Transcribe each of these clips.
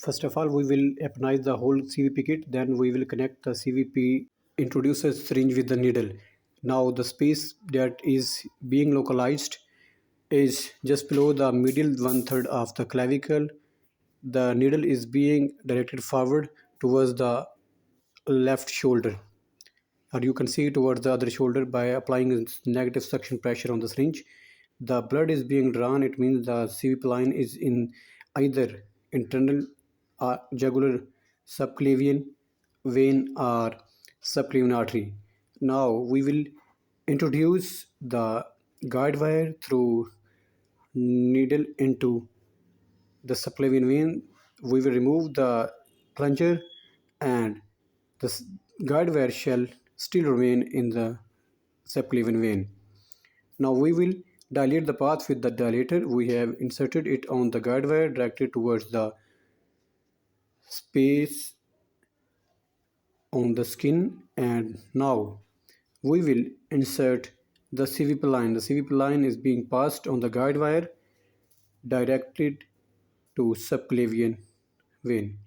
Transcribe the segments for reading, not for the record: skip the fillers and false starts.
First of all, we will apply the whole CVP kit, then we will connect the CVP introducer syringe with the needle. Now the space that is being localized is just below the medial 1/3 of the clavicle. The needle is being directed forward towards the left shoulder, or you can see towards the other shoulder by applying negative suction pressure on the syringe. The blood is being drawn. It means the CVP line is in either internal jugular subclavian vein or subclavian artery. Now we will introduce the guide wire through needle into the subclavian vein. We will remove the plunger and the guide wire shall still remain in the subclavian vein. Now we will dilate the path with the dilator. We have inserted it on the guide wire directed towards the space on the skin, and now we will insert the CVP line. The CVP line is being passed on the guide wire directed to subclavian vein.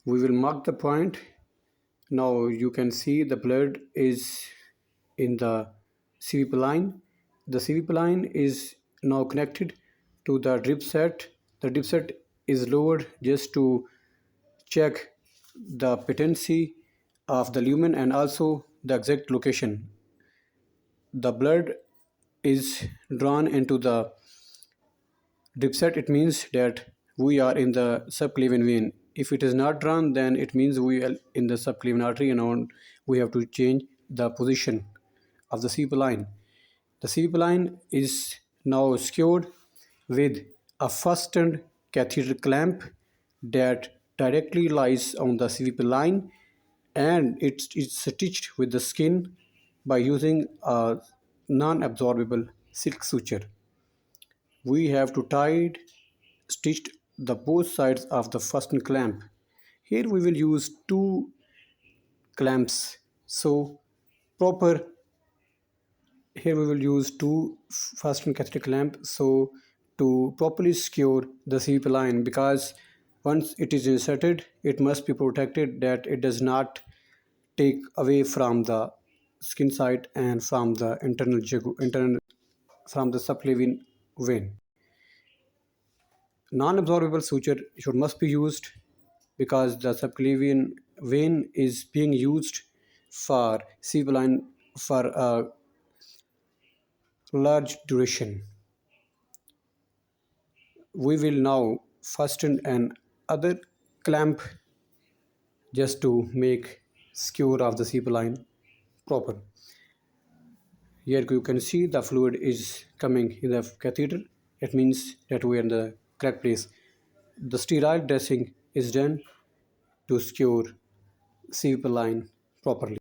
We will mark the point. Now you can see the blood is in the CVP line. The CVP line is now connected to the drip set. The drip set is lowered just to check the patency of the lumen and also the exact location. The blood is drawn into the drip set. It means that we are in the subclavian vein. If it is not drawn, then it means we are in the subclavian artery, and we have to change the position of the CVP line. The CVP line is now secured with a fastened catheter clamp that directly lies on the CVP line, and it's stitched with the skin by using a non-absorbable silk suture. We have to stitched the both sides of the fastened clamp. Here we will use two clamps. Here we will use two fastened catheter clamp to properly secure the CVP line, because once it is inserted, it must be protected that it does not take away from the skin side and from the internal from the subclavian vein. Non-absorbable suture must be used because the subclavian vein is being used for CVP line for a large duration. We will now fasten an other clamp just to make secure of the CVP line proper. Here you can see the fluid is coming in the catheter. It means that we are in the correct place. The sterile dressing is done to secure CVP line properly.